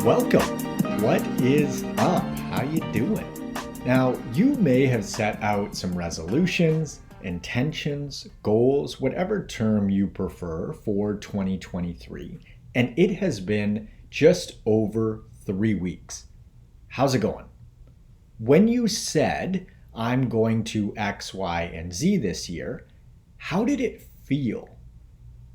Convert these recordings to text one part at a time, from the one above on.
Welcome. What is up? How you doing? Now, you may have set out some resolutions, intentions, goals, whatever term you prefer for 2023, and it has been just over 3 weeks. How's it going? When you said, I'm going to X, Y, and Z this year, how did it feel?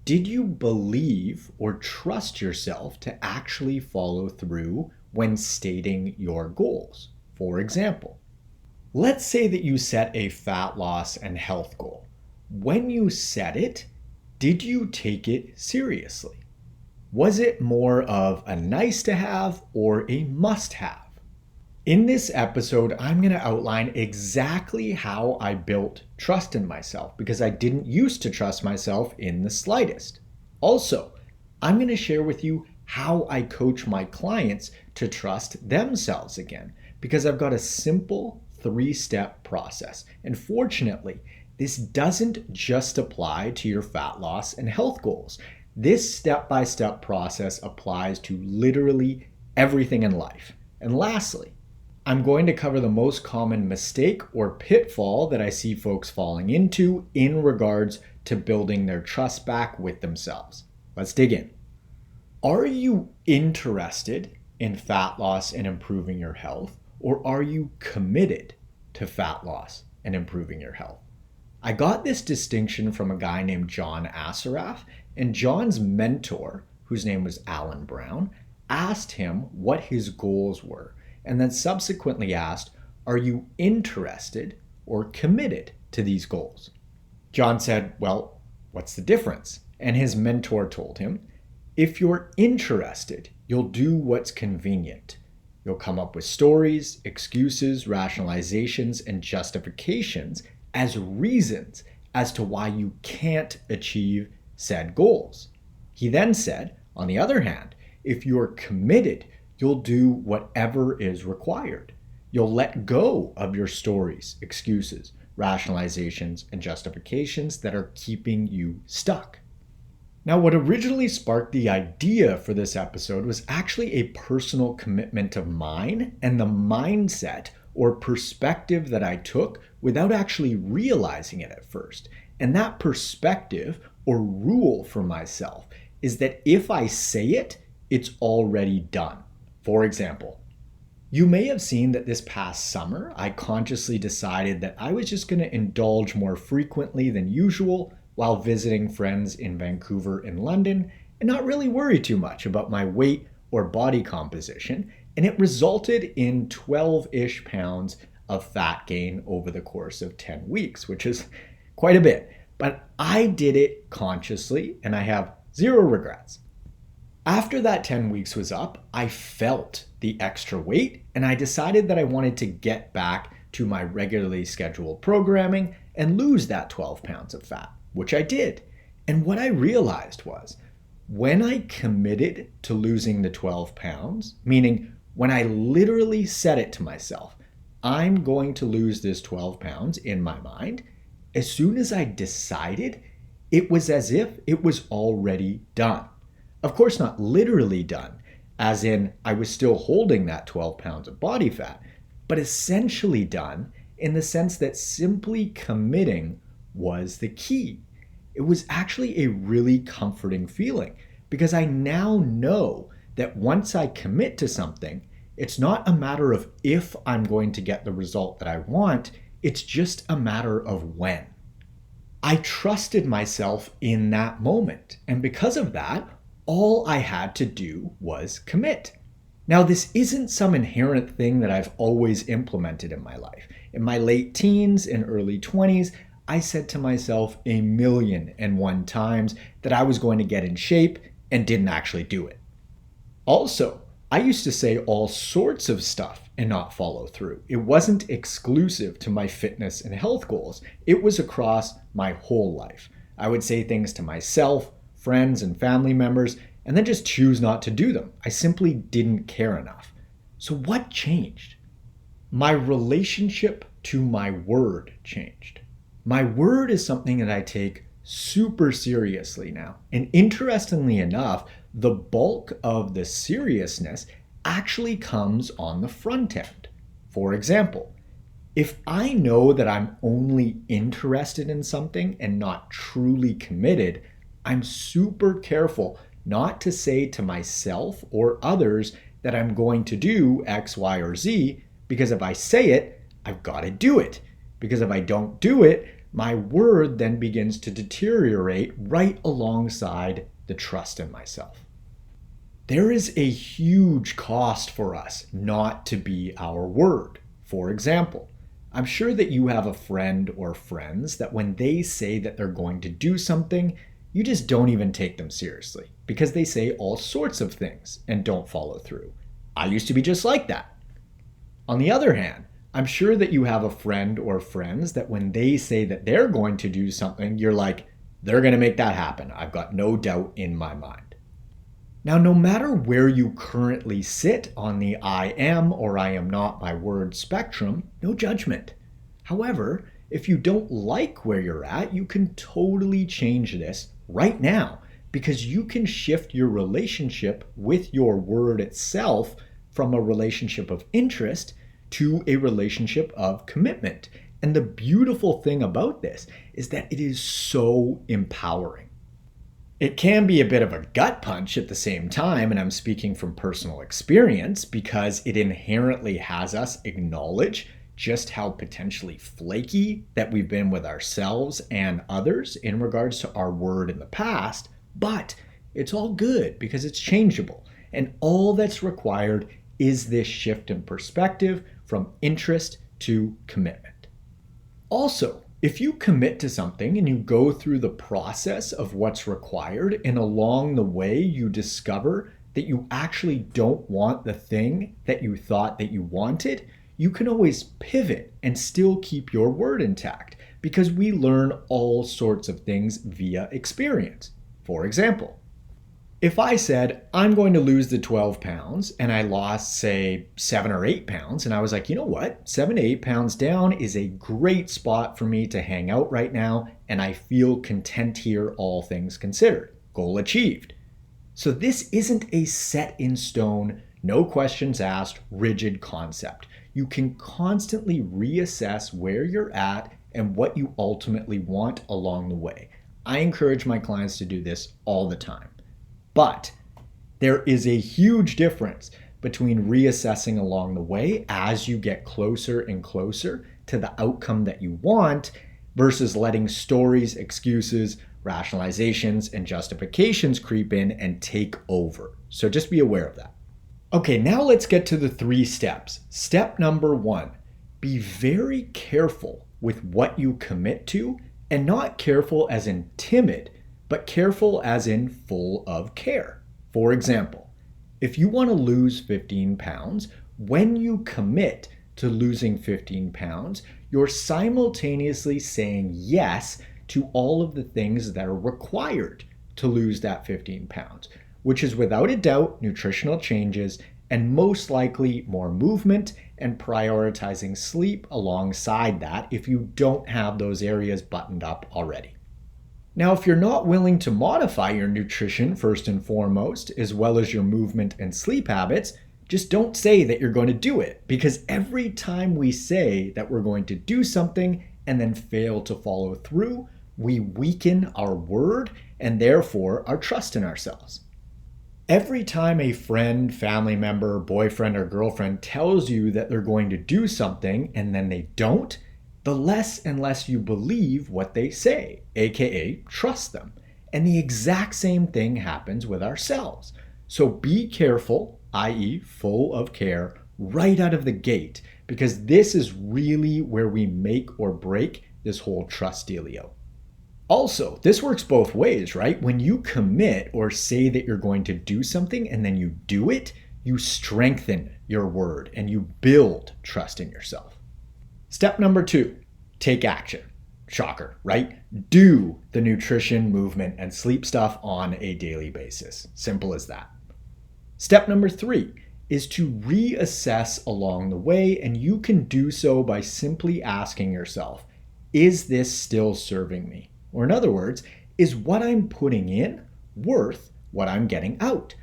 Did you believe or trust yourself to actually follow through when stating your goals? For example, let's say that you set a fat loss and health goal. When you set it, did you take it seriously? Was it more of a nice to have or a must have? In this episode, I'm going to outline exactly how I built trust in myself because I didn't used to trust myself in the slightest. Also, I'm going to share with you how I coach my clients to trust themselves again because I've got a simple 3-step process. And fortunately, this doesn't just apply to your fat loss and health goals. This step-by-step process applies to literally everything in life. And lastly, I'm going to cover the most common mistake or pitfall that I see folks falling into in regards to building their trust back with themselves. Let's dig in. Are you interested in fat loss and improving your health, or are you committed to fat loss and improving your health? I got this distinction from a guy named John Assaraf, and John's mentor, whose name was Alan Brown, asked him what his goals were. And then subsequently asked, are you interested or committed to these goals? John said, well, what's the difference? And his mentor told him, if you're interested, you'll do what's convenient. You'll come up with stories, excuses, rationalizations, and justifications as reasons as to why you can't achieve said goals. He then said, on the other hand, if you're committed, you'll do whatever is required. You'll let go of your stories, excuses, rationalizations, and justifications that are keeping you stuck. Now, what originally sparked the idea for this episode was actually a personal commitment of mine and the mindset or perspective that I took without actually realizing it at first. And that perspective or rule for myself is that if I say it, it's already done. For example, you may have seen that this past summer, I consciously decided that I was just going to indulge more frequently than usual while visiting friends in Vancouver and London and not really worry too much about my weight or body composition. And it resulted in 12-ish pounds of fat gain over the course of 10 weeks, which is quite a bit. But I did it consciously and I have zero regrets. After that 10 weeks was up, I felt the extra weight and I decided that I wanted to get back to my regularly scheduled programming and lose that 12 pounds of fat, which I did. And what I realized was when I committed to losing the 12 pounds, meaning when I literally said it to myself, I'm going to lose this 12 pounds in my mind, as soon as I decided, it was as if it was already done. Of course, not literally done, as in I was still holding that 12 pounds of body fat, but essentially done in the sense that simply committing was the key. It was actually a really comforting feeling because I now know that once I commit to something, it's not a matter of if I'm going to get the result that I want, it's just a matter of when. I trusted myself in that moment, and because of that, all I had to do was commit. Now, this isn't some inherent thing that I've always implemented in my life. In my late teens and early 20s, I said to myself 1,000,001 times that I was going to get in shape and didn't actually do it. Also, I used to say all sorts of stuff and not follow through. It wasn't exclusive to my fitness and health goals. It was across my whole life. I would say things to myself, friends and family members, and then just choose not to do them. I simply didn't care enough. So what changed? My relationship to my word changed. My word is something that I take super seriously now. And interestingly enough, the bulk of the seriousness actually comes on the front end. For example, if I know that I'm only interested in something and not truly committed, I'm super careful not to say to myself or others that I'm going to do X, Y, or Z, because if I say it, I've got to do it. Because if I don't do it, my word then begins to deteriorate right alongside the trust in myself. There is a huge cost for us not to be our word. For example, I'm sure that you have a friend or friends that when they say that they're going to do something, you just don't even take them seriously because they say all sorts of things and don't follow through. I used to be just like that. On the other hand, I'm sure that you have a friend or friends that when they say that they're going to do something, you're like, they're going to make that happen. I've got no doubt in my mind. Now, no matter where you currently sit on the I am or I am not my word spectrum, no judgment. However, if you don't like where you're at, you can totally change this right now because you can shift your relationship with your word itself from a relationship of interest to a relationship of commitment. And the beautiful thing about this is that it is so empowering. It can be a bit of a gut punch at the same time, and I'm speaking from personal experience because it inherently has us acknowledge just how potentially flaky that we've been with ourselves and others in regards to our word in the past, but it's all good because it's changeable. And all that's required is this shift in perspective from interest to commitment. Also, if you commit to something and you go through the process of what's required, and along the way you discover that you actually don't want the thing that you thought that you wanted, you can always pivot and still keep your word intact because we learn all sorts of things via experience. For example, if I said, I'm going to lose the 12 pounds and I lost, say, 7 or 8 pounds, and I was like, you know what? 7 to 8 pounds down is a great spot for me to hang out right now, and I feel content here, all things considered. Goal achieved. So this isn't a set in stone, no questions asked, rigid concept. You can constantly reassess where you're at and what you ultimately want along the way. I encourage my clients to do this all the time. But there is a huge difference between reassessing along the way as you get closer and closer to the outcome that you want versus letting stories, excuses, rationalizations, and justifications creep in and take over. So just be aware of that. Okay, now let's get to the 3 steps. Step number 1, be very careful with what you commit to, and not careful as in timid, but careful as in full of care. For example, if you want to lose 15 pounds, when you commit to losing 15 pounds, you're simultaneously saying yes to all of the things that are required to lose that 15 pounds, which is without a doubt nutritional changes and most likely more movement and prioritizing sleep alongside that if you don't have those areas buttoned up already. Now, if you're not willing to modify your nutrition first and foremost, as well as your movement and sleep habits, just don't say that you're going to do it, because every time we say that we're going to do something and then fail to follow through, we weaken our word and therefore our trust in ourselves. Every time a friend, family member, boyfriend, or girlfriend tells you that they're going to do something and then they don't, the less and less you believe what they say, aka trust them. And the exact same thing happens with ourselves. So be careful, i.e. full of care, right out of the gate, because this is really where we make or break this whole trust dealio. Also, this works both ways, right? When you commit or say that you're going to do something and then you do it, you strengthen your word and you build trust in yourself. Step number 2, take action. Shocker, right? Do the nutrition, movement, and sleep stuff on a daily basis. Simple as that. Step number 3 is to reassess along the way, and you can do so by simply asking yourself, is this still serving me? Or in other words, is what I'm putting in worth what I'm getting out?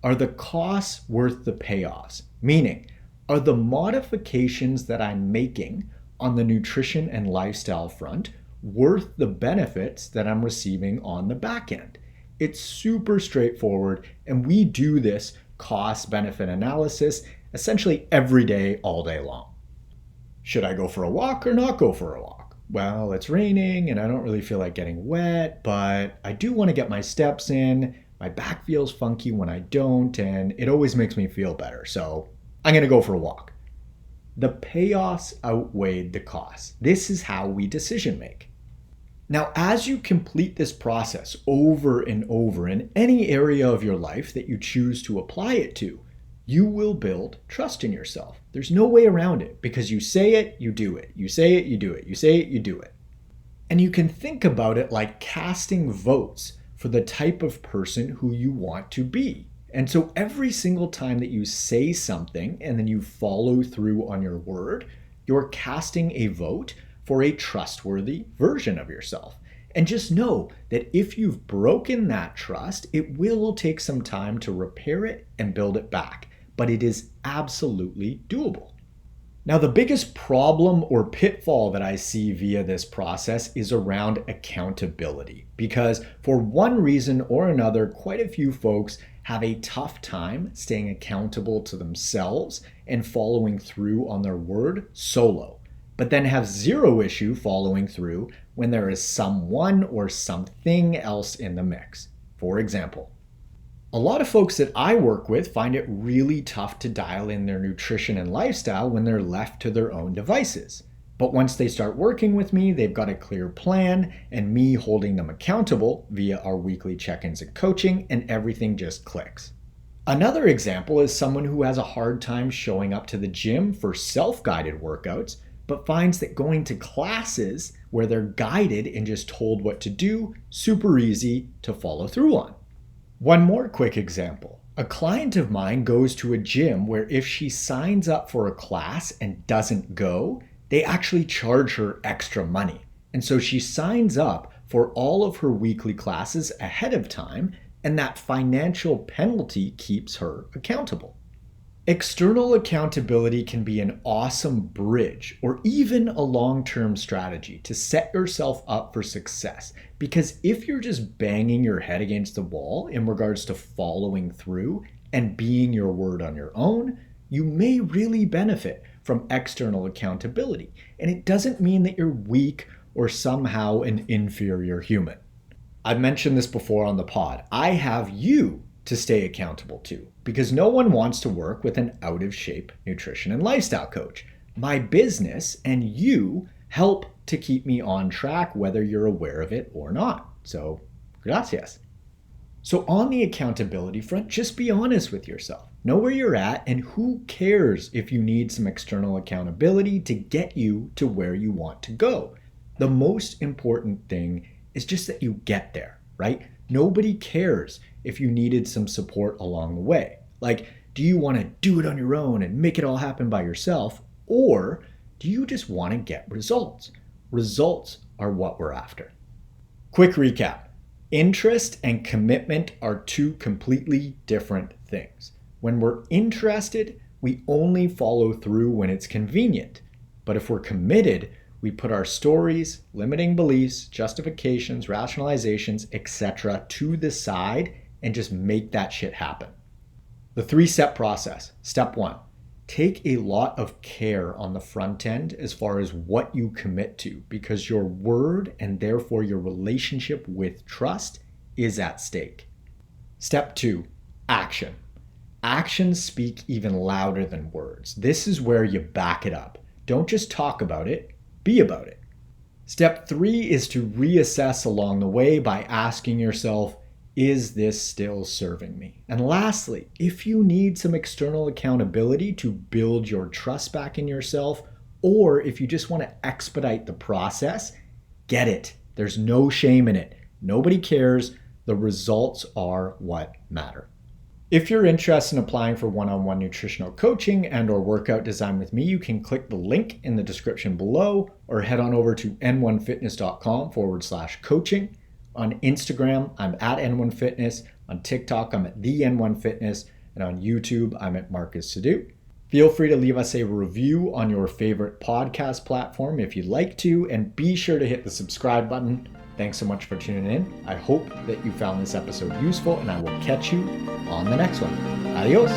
Are the costs worth the payoffs? Meaning, are the modifications that I'm making on the nutrition and lifestyle front worth the benefits that I'm receiving on the back end? It's super straightforward, and we do this cost-benefit analysis essentially every day, all day long. Should I go for a walk or not go for a walk? Well, it's raining and I don't really feel like getting wet, but I do want to get my steps in. My back feels funky when I don't, and it always makes me feel better, so I'm going to go for a walk. The payoffs outweighed the costs. This is how we decision make. Now, as you complete this process over and over in any area of your life that you choose to apply it to, you will build trust in yourself. There's no way around it because you say it, you do it. You say it, you do it. You say it, you do it. And you can think about it like casting votes for the type of person who you want to be. And so every single time that you say something and then you follow through on your word, you're casting a vote for a trustworthy version of yourself. And just know that if you've broken that trust, it will take some time to repair it and build it back, but it is absolutely doable. Now, the biggest problem or pitfall that I see via this process is around accountability, because for one reason or another, quite a few folks have a tough time staying accountable to themselves and following through on their word solo, but then have zero issue following through when there is someone or something else in the mix. For example, a lot of folks that I work with find it really tough to dial in their nutrition and lifestyle when they're left to their own devices. But once they start working with me, they've got a clear plan and me holding them accountable via our weekly check-ins and coaching, and everything just clicks. Another example is someone who has a hard time showing up to the gym for self-guided workouts, but finds that going to classes where they're guided and just told what to do, super easy to follow through on. One more quick example. A client of mine goes to a gym where if she signs up for a class and doesn't go, they actually charge her extra money. And so she signs up for all of her weekly classes ahead of time, and that financial penalty keeps her accountable. External accountability can be an awesome bridge or even a long-term strategy to set yourself up for success. Because if you're just banging your head against the wall in regards to following through and being your word on your own, you may really benefit from external accountability. And it doesn't mean that you're weak or somehow an inferior human. I've mentioned this before on the pod. I have you to stay accountable to, because no one wants to work with an out-of-shape nutrition and lifestyle coach. My business and you help to keep me on track, whether you're aware of it or not. So, gracias. So on the accountability front, just be honest with yourself. Know where you're at, and who cares if you need some external accountability to get you to where you want to go. The most important thing is just that you get there, right? Nobody cares if you needed some support along the way. Like, do you want to do it on your own and make it all happen by yourself? Or do you just want to get results? Results are what we're after. Quick recap. Interest and commitment are two completely different things. When we're interested, we only follow through when it's convenient. But if we're committed, we put our stories, limiting beliefs, justifications, rationalizations, etc. to the side and just make that shit happen. The 3-step process. Step 1, take a lot of care on the front end as far as what you commit to, because your word and therefore your relationship with trust is at stake. Step 2, action. Actions speak even louder than words. This is where you back it up. Don't just talk about it, be about it. Step 3 is to reassess along the way by asking yourself, is this still serving me? And lastly, if you need some external accountability to build your trust back in yourself, or if you just want to expedite the process, get it. There's no shame in it. Nobody cares. The results are what matter. If you're interested in applying for one-on-one nutritional coaching and or workout design with me, you can click the link in the description below or head on over to n1fitness.com/coaching. On Instagram, I'm at N1Fitness. On TikTok, I'm at the N1 Fitness, and on YouTube, I'm at Marcus Sadu. Feel free to leave us a review on your favorite podcast platform if you'd like to, and be sure to hit the subscribe button. Thanks so much for tuning in. I hope that you found this episode useful, and I will catch you on the next one. Adios.